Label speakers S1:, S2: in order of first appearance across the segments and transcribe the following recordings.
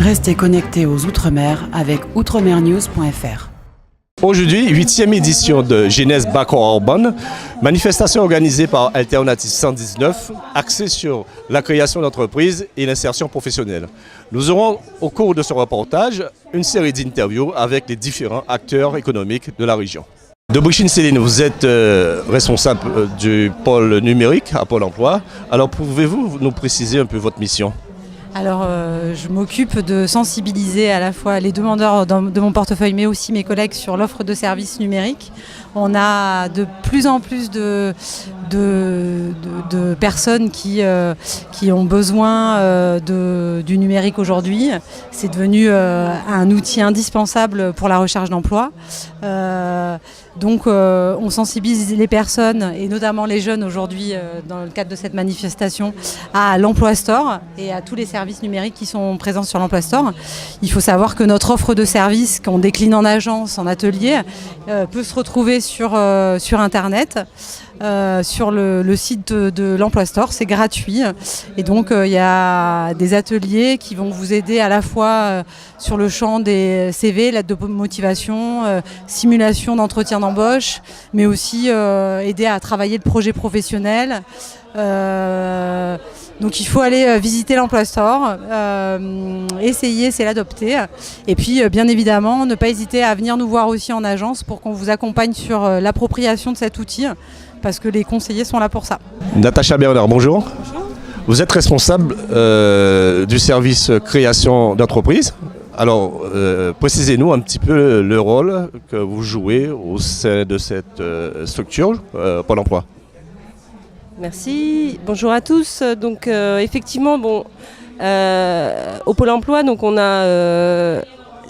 S1: Restez connectés aux Outre-mer avec outremernews.fr.
S2: Aujourd'hui, 8e édition de Jeunesse Backroad Urban, manifestation organisée par Alternative 119, axée sur la création d'entreprises et l'insertion professionnelle. Nous aurons au cours de ce reportage une série d'interviews avec les différents acteurs économiques de la région. Dobrichin Céline, vous êtes responsable du pôle numérique à Pôle emploi. Alors pouvez-vous nous préciser un peu votre mission ?
S3: Alors, je m'occupe de sensibiliser à la fois les demandeurs de mon portefeuille, mais aussi mes collègues sur l'offre de services numériques. On a de plus en plus de personnes qui ont besoin du numérique aujourd'hui. C'est devenu un outil indispensable pour la recherche d'emploi. Donc on sensibilise les personnes et notamment les jeunes aujourd'hui dans le cadre de cette manifestation à l'Emploi Store et à tous les services numériques qui sont présents sur l'Emploi Store. Il faut savoir que notre offre de services qu'on décline en agence, en atelier, peut se retrouver sur Internet. Sur le site de l'Emploi Store, c'est gratuit et donc il y a des ateliers qui vont vous aider à la fois sur le champ des CV, lettres de motivation, simulation d'entretien d'embauche, mais aussi aider à travailler le projet professionnel. Donc il faut aller visiter l'Emploi Store, essayer, c'est l'adopter. Et puis bien évidemment, ne pas hésiter à venir nous voir aussi en agence pour qu'on vous accompagne sur l'appropriation de cet outil, parce que les conseillers sont là pour ça.
S2: Natacha Bernard, bonjour.
S3: Bonjour.
S2: Vous êtes responsable du service création d'entreprise. Alors, précisez-nous un petit peu le rôle que vous jouez au sein de cette structure Pôle emploi.
S4: Merci, bonjour à tous. Donc effectivement, au Pôle emploi, donc on a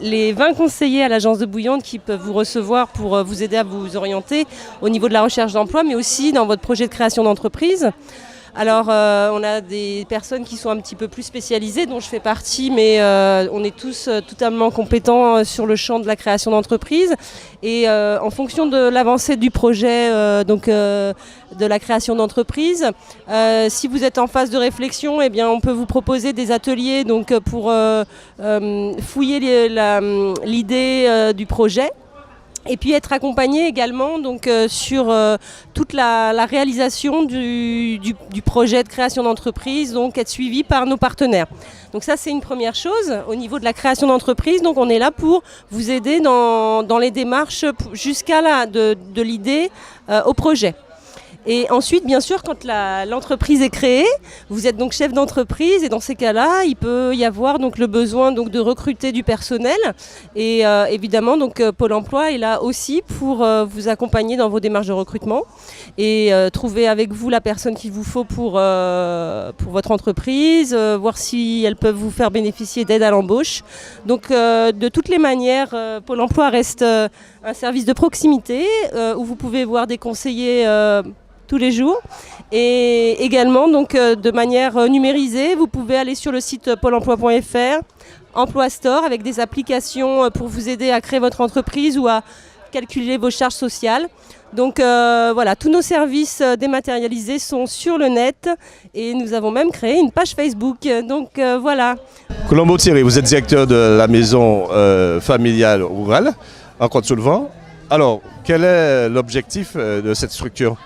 S4: les 20 conseillers à l'agence de Bouillante qui peuvent vous recevoir pour vous aider à vous orienter au niveau de la recherche d'emploi, mais aussi dans votre projet de création d'entreprise. Alors on a des personnes qui sont un petit peu plus spécialisées, dont je fais partie, mais on est tous totalement compétents sur le champ de la création d'entreprise. Et en fonction de l'avancée du projet, de la création d'entreprise, si vous êtes en phase de réflexion, eh bien, on peut vous proposer des ateliers donc, pour fouiller l'idée du projet. Et puis être accompagné également donc, sur toute la réalisation du projet de création d'entreprise, donc être suivi par nos partenaires. Donc ça c'est une première chose. Au niveau de la création d'entreprise, donc on est là pour vous aider dans les démarches jusqu'à de l'idée au projet. Et ensuite, bien sûr, quand l'entreprise est créée, vous êtes donc chef d'entreprise et dans ces cas-là, il peut y avoir donc le besoin donc de recruter du personnel. Et évidemment, donc Pôle emploi est là aussi pour vous accompagner dans vos démarches de recrutement et trouver avec vous la personne qu'il vous faut pour votre entreprise, voir si elles peuvent vous faire bénéficier d'aide à l'embauche. Donc, de toutes les manières, Pôle emploi reste un service de proximité où vous pouvez voir des conseillers tous les jours et également donc de manière numérisée, vous pouvez aller sur le site pôle emploi.fr, Emploi Store avec des applications pour vous aider à créer votre entreprise ou à calculer vos charges sociales. Donc voilà, tous nos services dématérialisés sont sur le net et nous avons même créé une page Facebook. Donc voilà.
S2: Colombo Thierry, vous êtes directeur de la maison familiale rurale en Côte-sous-le-Vent. Alors, quel est l'objectif de cette structure ?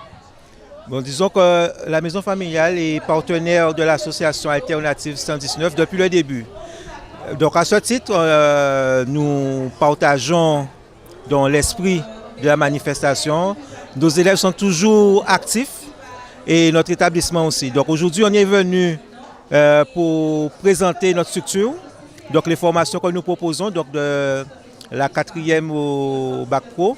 S5: Bon, disons que la maison familiale est partenaire de l'association Alternative 119 depuis le début. Donc à ce titre, nous partageons dans l'esprit de la manifestation. Nos élèves sont toujours actifs et notre établissement aussi. Donc aujourd'hui, on est venu pour présenter notre structure, donc les formations que nous proposons, donc de la 4e au Bac Pro,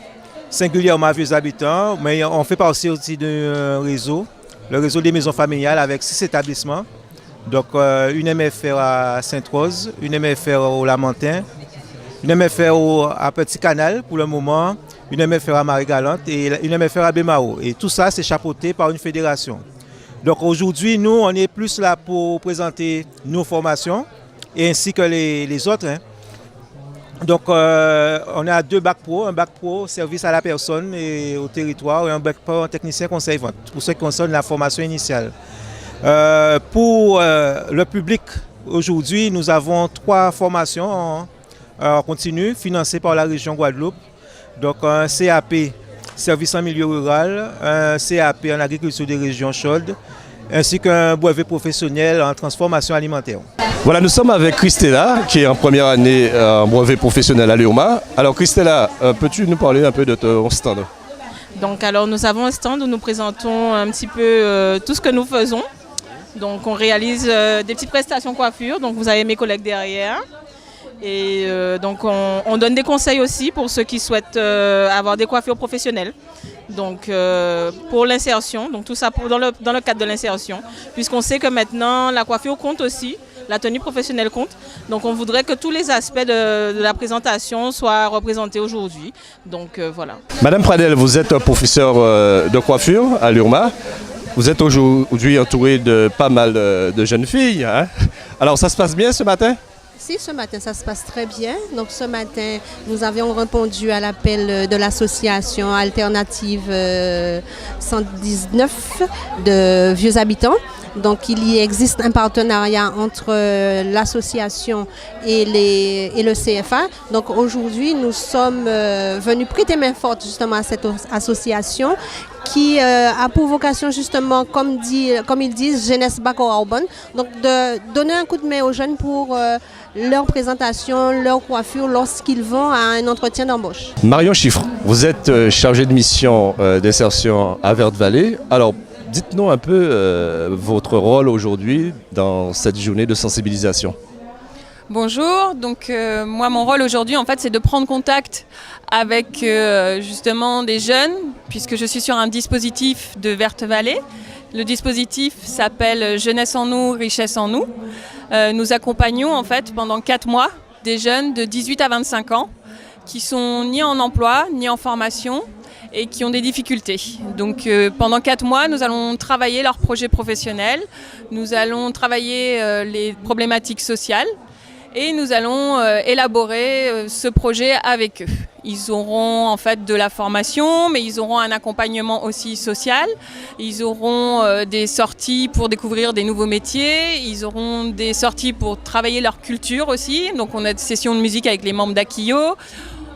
S5: singulièrement vieux habitants, mais on fait partie aussi d'un réseau, le réseau des maisons familiales avec 6 établissements. Donc une MFR à Sainte-Rose, une MFR au Lamentin, une MFR à Petit Canal pour le moment, une MFR à Marie-Galante et une MFR à Bémao. Et tout ça, c'est chapeauté par une fédération. Donc aujourd'hui, nous, on est plus là pour présenter nos formations et ainsi que les autres. Donc on a 2 bacs pro, un bac pro service à la personne et au territoire et un bac pro technicien conseil vente pour ce qui concerne la formation initiale. Pour le public Aujourd'hui, nous avons 3 formations en continu financées par la région Guadeloupe. Donc un CAP service en milieu rural, un CAP en agriculture des régions chaudes, ainsi qu'un brevet professionnel en transformation alimentaire.
S2: Voilà, nous sommes avec Christella, qui est en première année en brevet professionnel à l'URMA. Alors Christella, peux-tu nous parler un peu de ton stand?
S6: Donc alors nous avons un stand où nous présentons un petit peu tout ce que nous faisons. Donc on réalise des petites prestations coiffure, donc vous avez mes collègues derrière. Et donc on donne des conseils aussi pour ceux qui souhaitent avoir des coiffures professionnelles. Donc pour l'insertion, donc tout ça dans le cadre de l'insertion, puisqu'on sait que maintenant la coiffure compte aussi, la tenue professionnelle compte. Donc on voudrait que tous les aspects de la présentation soient représentés aujourd'hui. Donc voilà.
S2: Madame Pradel, vous êtes professeure de coiffure à l'URMA. Vous êtes aujourd'hui entourée de pas mal de jeunes filles, hein? Alors ça se passe bien ce matin?
S7: Si, ce matin, ça se passe très bien. Donc, ce matin, nous avions répondu à l'appel de l'association alternative 119 de Vieux Habitants. Donc, il y existe un partenariat entre l'association et le CFA. Donc, aujourd'hui, nous sommes venus prêter main forte justement à cette association qui a pour vocation justement, comme ils disent, jeunesse Baco-Arbonne. Donc, de donner un coup de main aux jeunes pour leur présentation, leur coiffure lorsqu'ils vont à un entretien d'embauche.
S2: Marion Chiffre, vous êtes chargée de mission d'insertion à Verte-Vallée. Alors, dites-nous un peu votre rôle aujourd'hui dans cette journée de sensibilisation.
S8: Bonjour, donc moi mon rôle aujourd'hui en fait c'est de prendre contact avec justement des jeunes puisque je suis sur un dispositif de Verte-Vallée. Le dispositif s'appelle Jeunesse en nous, richesse en nous. Nous accompagnons en fait pendant 4 mois des jeunes de 18 à 25 ans qui sont ni en emploi ni en formation et qui ont des difficultés. Donc pendant 4 mois, nous allons travailler leurs projets professionnels, nous allons travailler les problématiques sociales et nous allons élaborer ce projet avec eux. Ils auront en fait de la formation, mais ils auront un accompagnement aussi social. Ils auront des sorties pour découvrir des nouveaux métiers. Ils auront des sorties pour travailler leur culture aussi. Donc on a des sessions de musique avec les membres d'Akio.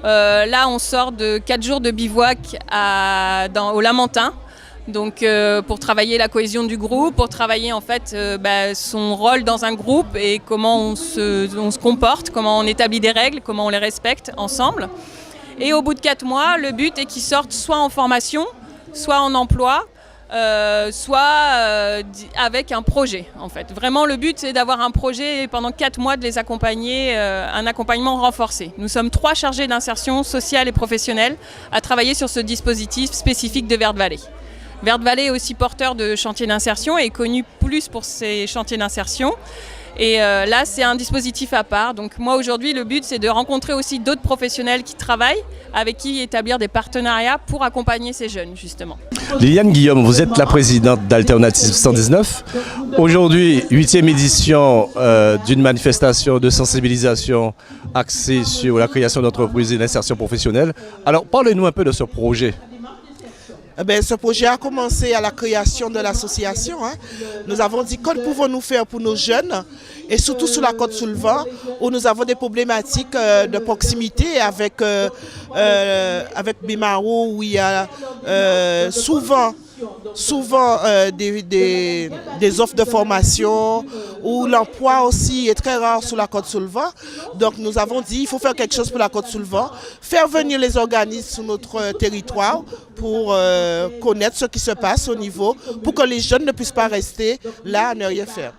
S8: Là, on sort de 4 jours de bivouac au Lamentin. Donc pour travailler la cohésion du groupe, pour travailler en fait son rôle dans un groupe et comment on se comporte, comment on établit des règles, comment on les respecte ensemble. Et au bout de 4 mois, le but est qu'ils sortent soit en formation, soit en emploi, soit avec un projet en fait. Vraiment le but c'est d'avoir un projet et pendant 4 mois de les accompagner, un accompagnement renforcé. Nous sommes 3 chargés d'insertion sociale et professionnelle à travailler sur ce dispositif spécifique de Verte-Vallée. Verte-Vallée est aussi porteur de chantiers d'insertion et est connu plus pour ses chantiers d'insertion. Et là, c'est un dispositif à part. Donc moi, aujourd'hui, le but, c'est de rencontrer aussi d'autres professionnels qui travaillent, avec qui établir des partenariats pour accompagner ces jeunes, justement.
S2: Liliane Guillaume, vous êtes la présidente d'Alternative 119. Aujourd'hui, 8e édition d'une manifestation de sensibilisation axée sur la création d'entreprises et l'insertion professionnelle. Alors, parlez-nous un peu de ce projet.
S9: Ce projet a commencé à la création de l'association. Nous avons dit que pouvons-nous faire pour nos jeunes et surtout sur la côte sous le vent où nous avons des problématiques de proximité avec Bimaro où il y a souvent des offres de formation, où l'emploi aussi est très rare sur la côte sous le vent. Donc nous avons dit qu'il faut faire quelque chose pour la côte sous le vent, faire venir les organismes sur notre territoire pour connaître ce qui se passe au niveau, pour que les jeunes ne puissent pas rester là à ne rien faire.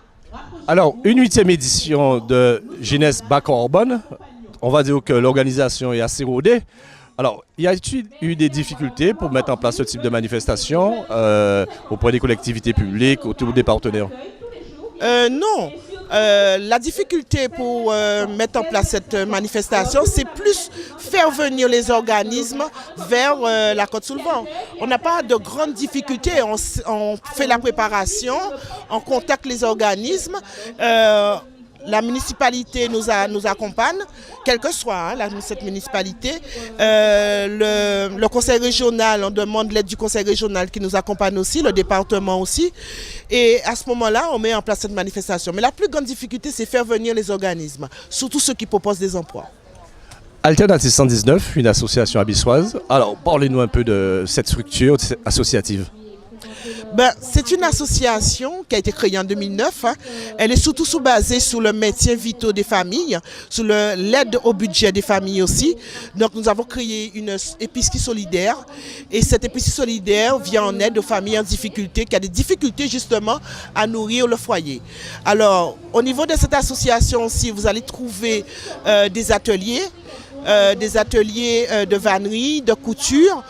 S2: Alors, une 8e édition de Jeunesse Baco-Arbonne, on va dire que l'organisation est assez rodée. Alors, y a-t-il eu des difficultés pour mettre en place ce type de manifestation auprès des collectivités publiques, autour des partenaires?
S9: Non. La difficulté pour mettre en place cette manifestation, c'est plus faire venir les organismes vers la côte sous le vent. On n'a pas de grandes difficultés. On fait la préparation, on contacte les organismes. la municipalité nous accompagne, quelle que soit cette municipalité. Le conseil régional, on demande l'aide du conseil régional qui nous accompagne aussi, le département aussi. Et à ce moment-là, on met en place cette manifestation. Mais la plus grande difficulté, c'est faire venir les organismes, surtout ceux qui proposent des emplois.
S2: Alternative 119, une association abissoise. Alors, parlez-nous un peu de cette structure associative.
S9: C'est une association qui a été créée en 2009. Elle est surtout basée sur le maintien vital des familles, sur l'aide au budget des familles aussi. Donc nous avons créé une épicerie solidaire et cette épicerie solidaire vient en aide aux familles en difficulté, qui a des difficultés justement à nourrir le foyer. Alors au niveau de cette association aussi, vous allez trouver des ateliers de vannerie, de couture.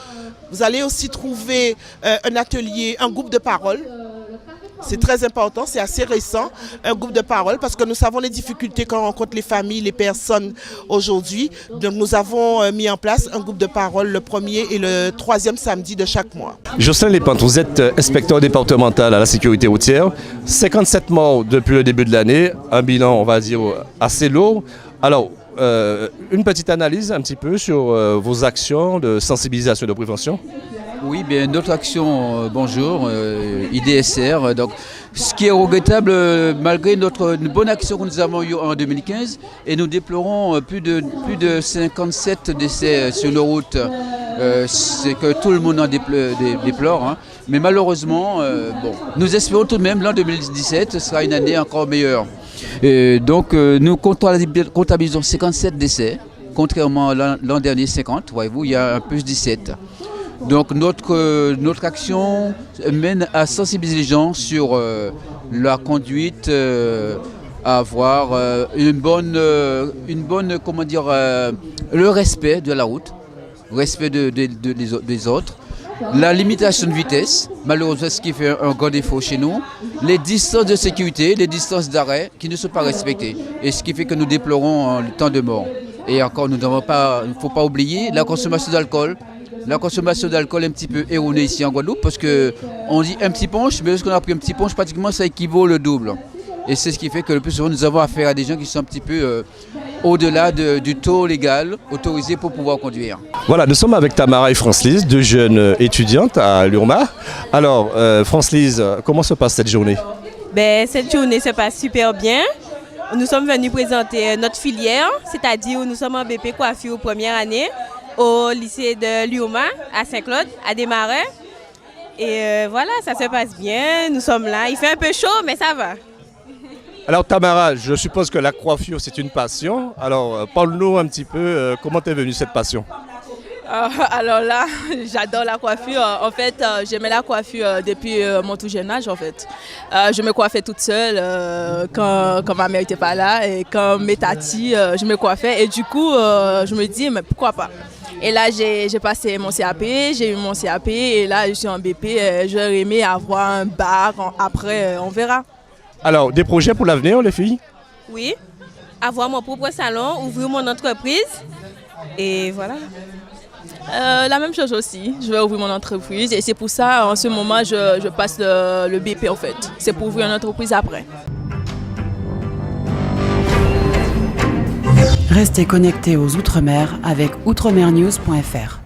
S9: Vous allez aussi trouver un atelier, un groupe de parole. C'est très important, c'est assez récent, un groupe de parole, parce que nous savons les difficultés que rencontrent les familles, les personnes aujourd'hui. Donc nous avons mis en place un groupe de parole le 1er et le 3e samedi de chaque mois.
S2: Jocelyn Lépente, vous êtes inspecteur départemental à la sécurité routière. 57 morts depuis le début de l'année, un bilan, on va dire, assez lourd. Alors, une petite analyse un petit peu sur vos actions de sensibilisation et de prévention.
S10: Oui, bien notre action, bonjour, IDSR. Donc, ce qui est regrettable, malgré notre bonne action que nous avons eue en 2015, et nous déplorons plus de 57 décès sur nos routes. C'est que tout le monde en déplore. Hein. Mais malheureusement, nous espérons tout de même l'an 2017 sera une année encore meilleure. Donc nous comptabilisons 57 décès, contrairement à l'an dernier 50, voyez-vous, il y a un plus 17. Donc notre action mène à sensibiliser les gens sur la conduite, à avoir une bonne comment dire, le respect de la route, respect des autres. La limitation de vitesse, malheureusement, ce qui fait un grand défaut chez nous. Les distances de sécurité, les distances d'arrêt qui ne sont pas respectées. Et ce qui fait que nous déplorons le temps de mort. Et encore, il ne faut pas oublier la consommation d'alcool. La consommation d'alcool est un petit peu erronée ici en Guadeloupe parce qu'on dit un petit punch, mais lorsqu'on a pris un petit punch, pratiquement ça équivaut le double. Et c'est ce qui fait que le plus souvent, nous avons affaire à des gens qui sont un petit peu au-delà du taux légal autorisé pour pouvoir conduire.
S2: Voilà, nous sommes avec Tamara et France-Lise, deux jeunes étudiantes à l'URMA. Alors, France-Lise, comment se passe cette journée?
S4: Cette journée se passe super bien. Nous sommes venus présenter notre filière, c'est-à-dire nous sommes en BP coiffure première année au lycée de l'URMA à Saint-Claude, à Desmarais. Et voilà, ça se passe bien, nous sommes là. Il fait un peu chaud, mais ça va.
S2: Alors Tamara, je suppose que la coiffure c'est une passion. Alors parle-nous un petit peu, comment t'es venue cette passion?
S6: Alors là, j'adore la coiffure. En fait, j'aimais la coiffure depuis mon tout jeune âge en fait. Je me coiffais toute seule quand ma mère n'était pas là et quand mes tatis, je me coiffais. Et du coup, je me dis, mais pourquoi pas? Et là, j'ai passé mon CAP, j'ai eu mon CAP et là, je suis en BP. J'aurais aimé avoir un bac, après, on verra.
S2: Alors, des projets pour l'avenir, les filles?
S4: Oui, avoir mon propre salon, ouvrir mon entreprise et voilà.
S6: La même chose aussi, je vais ouvrir mon entreprise et c'est pour ça, en ce moment, je passe le BP en fait. C'est pour ouvrir une entreprise après.
S1: Restez connectés aux Outre-mer avec outremernews.fr.